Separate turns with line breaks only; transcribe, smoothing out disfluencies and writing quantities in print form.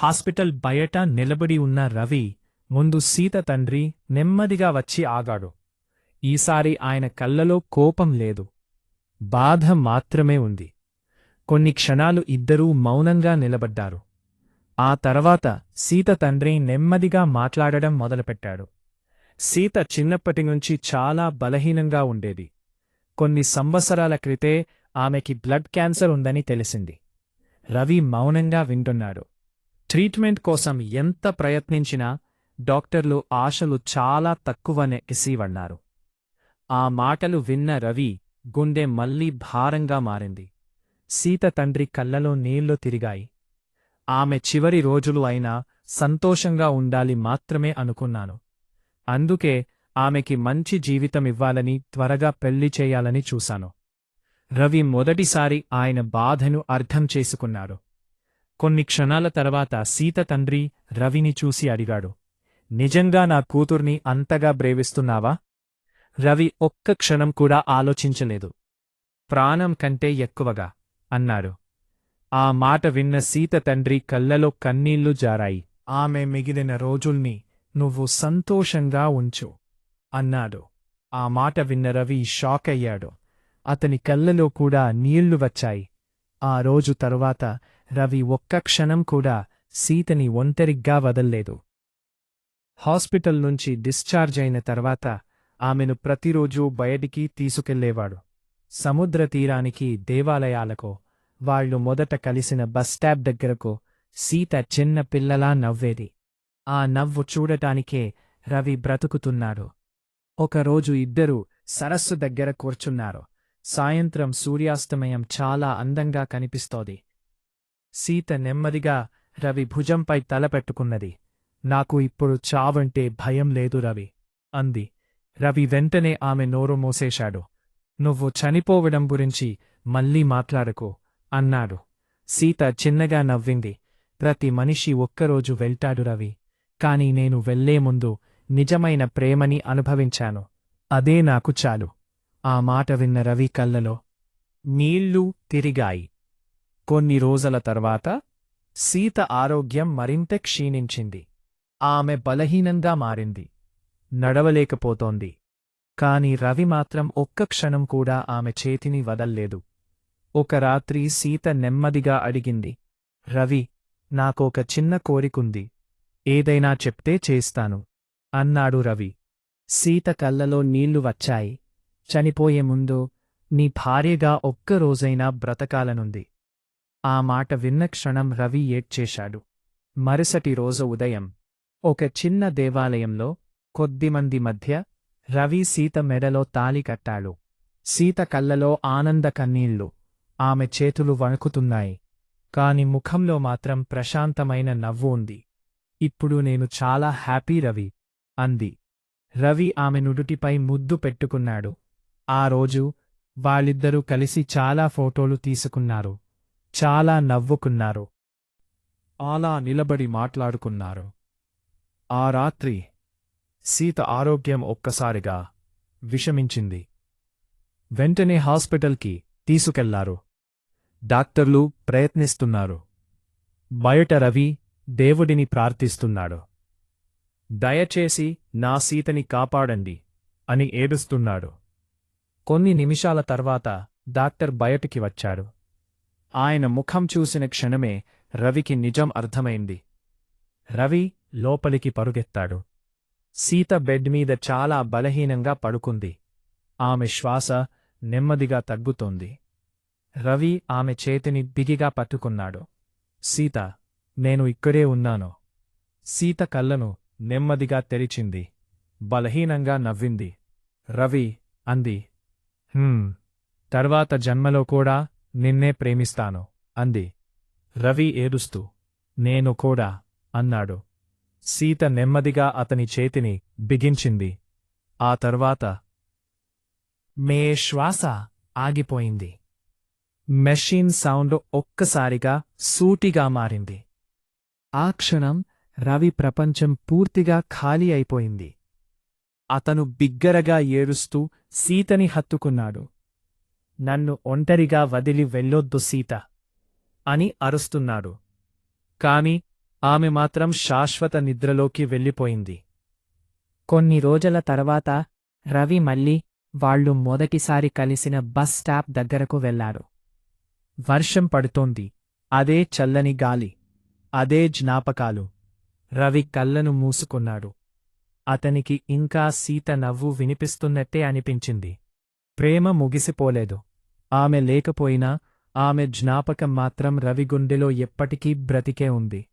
Hospital బయట నిలబడి ఉన్న రవి ముందు సీత తండ్రి నెమ్మదిగా వచ్చి ఆగాడు. ఈసారి ఆయన కళ్ళలో కోపం లేదు, బాధ మాత్రమే ఉంది. కొన్ని క్షణాలు ఇద్దరూ మౌనంగా నిలబడ్డారు. ఆ తర్వాత సీత తండ్రి నెమ్మదిగా మాట్లాడడం మొదలుపెట్టాడు. సీత చిన్నప్పటినుంచి చాలా బలహీనంగా ఉండేది. కొన్ని సంవత్సరాల క్రితే ఆమెకి బ్లడ్ క్యాన్సర్ ఉందని తెలిసింది. రవి మౌనంగా వింటున్నాడు. ట్రీట్మెంట్ కోసం ఎంత ప్రయత్నించినా డాక్టర్లు ఆశలు చాలా తక్కువనే ఇసివన్నారు. ఆ మాటలు విన్న రవి గుండె మళ్లీ భారంగా మారింది. సీత తండ్రి కళ్ళలో నీళ్లు తిరిగాయి. ఆమె చివరి రోజులు అయినా సంతోషంగా ఉండాలి మాత్రమే అనుకున్నాను. అందుకే ఆమెకి మంచి జీవితమివ్వాలని త్వరగా పెళ్లి చేయాలని చూశాను. రవి మొదటిసారి ఆయన బాధను అర్థం చేసుకున్నాడు. కొన్ని క్షణాల తర్వాత సీత తండ్రి రవిని చూసి అడిగాడు, నిజంగా నా కూతుర్ని అంతగా ప్రేమిస్తున్నావా? రవి ఒక్క క్షణం కూడా ఆలోచించలేదు. ప్రాణం కంటే ఎక్కువగా అన్నాడు. ఆ మాట విన్న సీత తండ్రి కళ్ళలో కన్నీళ్లు జారాయి. ఆమె మిగిలిన రోజుల్ని నువ్వు సంతోషంగా ఉంచు అన్నాడు. ఆ మాట విన్న రవి షాక్ అయ్యాడు. అతని కళ్ళలో కూడా నీళ్లు వచ్చాయి. ఆ రోజు తరువాత రవి ఒక్క క్షణం కూడా సీతని ఒంటరిగ్గా వదల్లేదు. హాస్పిటల్ నుంచి డిశ్చార్జ్ అయిన తర్వాత ఆమెను ప్రతిరోజూ బయటికి తీసుకెళ్లేవాడు. సముద్ర తీరానికి, దేవాలయాలకు, వాళ్లు మొదట కలిసిన బస్టాప్ దగ్గరకు సీత చిన్న పిల్లలా నవ్వేది. ఆ నవ్వు చూడటానికే రవి బ్రతుకుతున్నాడు. ఒకరోజు ఇద్దరూ సరస్సు దగ్గర కూర్చున్నారు. సాయంత్రం సూర్యాస్తమయం చాలా అందంగా కనిపిస్తోంది. సీత నెమ్మదిగా రవి భుజంపై తలపెట్టుకున్నది. నాకు ఇప్పుడు చావంటే భయం లేదు రవి అంది. రవి వెంటనే ఆమె నోరు మూసేశాడు. నువ్వు చనిపోవడం గురించి మళ్ళీ మాట్లాడకు అన్నాడు. సీత చిన్నగా నవ్వింది. ప్రతి మనిషి ఒక్కరోజు వెళ్తాడు రవి, కాని నేను వెళ్లే ముందు నిజమైన ప్రేమని అనుభవించాను. అదే నాకు చాలు. ఆ మాట విన్న రవి కళ్ళలో నీళ్లు తిరిగాయి. కొన్ని రోజుల తర్వాత సీత ఆరోగ్యం మరింత క్షీణించింది. ఆమె బలహీనంగా మారింది. నడవలేకపోతోంది. కాని రవి మాత్రం ఒక్క క్షణం కూడా ఆమె చేతిని వదల్లేదు. ఒక రాత్రి సీత నెమ్మదిగా అడిగింది, రవి, నాకొక చిన్న కోరికుంది. ఏదైనా చెప్తే చేస్తాను అన్నాడు రవి. సీత కళ్ళలో నీళ్లు వచ్చాయి. చనిపోయే ముందు నీ భార్యగా ఒక్కరోజైనా బ్రతకాలనుంది. ఆ మాట విన్న క్షణం రవి ఏడ్చేశాడు. మరుసటి రోజు ఉదయం ఒక చిన్న దేవాలయంలో కొద్దిమంది మధ్య రవి సీత మెడలో తాళి కట్టాడు. సీత కళ్ళలో ఆనంద కన్నీళ్లు. ఆమె చేతులు వణుకుతున్నాయి. కాని ముఖంలో మాత్రం ప్రశాంతమైన నవ్వు ఉంది. ఇప్పుడు నేను చాలా హ్యాపీ రవి అంది. రవి ఆమె నుదుటిపై ముద్దు పెట్టుకున్నాడు. ఆ రోజు వాళ్ళిద్దరూ కలిసి చాలా ఫోటోలు తీసుకున్నారు. చాలా నవ్వుకున్నారు. అలా నిలబడి మాట్లాడుకున్నారు. ఆ రాత్రి సీత ఆరోగ్యం ఒక్కసారిగా విషమించింది. వెంటనే హాస్పిటల్కి తీసుకెళ్లారు. డాక్టర్లు ప్రయత్నిస్తున్నారు. బయట రవి దేవుడిని ప్రార్థిస్తున్నాడు. దయచేసి నా సీతని కాపాడండి అని ఏడుస్తున్నాడు. కొన్ని నిమిషాల తర్వాత డాక్టర్ బయటికి వచ్చాడు. ఆయన ముఖం చూసిన క్షణమే రవికి నిజం అర్థమైంది. రవి లోపలికి పరుగెత్తాడు. సీత బెడ్ మీద చాలా బలహీనంగా పడుకుంది. ఆమె శ్వాస నెమ్మదిగా తగ్గుతోంది. రవి ఆమె చేతిని బిగిగా పట్టుకున్నాడు. సీత, నేను ఇక్కడే ఉన్నాను. సీత కళ్ళను నెమ్మదిగా తెరిచింది. బలహీనంగా నవ్వింది. రవి అంది, తర్వాత జన్మలో కూడా నిన్నే ప్రేమిస్తాను అంది. రవి ఏడుస్తూ నేను కూడా అన్నాడు. సీత నెమ్మదిగా అతని చేతిని బిగించింది. ఆ తర్వాత మే శ్వాస ఆగిపోయింది. మెషిన్ సౌండ్ ఒక్కసారిగా సూటిగా మారింది. ఆ క్షణం రవి ప్రపంచం పూర్తిగా ఖాళీ అయిపోయింది. అతను బిగ్గరగా ఏడుస్తూ సీతని హత్తుకున్నాడు. నన్ను ఒంటరిగా వదిలి వెళ్ళొద్దు సీత అని అరుస్తున్నాడు. కాని ఆమె మాత్రం శాశ్వత నిద్రలోకి వెళ్ళిపోయింది.
కొన్ని రోజుల తర్వాత రవి మళ్ళీ వాళ్ళు మొదటిసారి కలిసిన బస్ స్టాప్ దగ్గరకు వెళ్లారు.
వర్షం పడుతోంది. అదే చల్లని గాలి. అదే జ్ఞాపకాలు. రవి కళ్ళను మూసుకున్నాడు. అతనికి ఇంకా సీత నవ్వు వినిపిస్తున్నట్టే అనిపించింది. ప్రేమ ముగిసిపోలేదు. ఆమె లేకపోయినా ఆమె జ్ఞాపకం మాత్రం రవి గుండెలో ఎప్పటికీ బ్రతికే ఉంది.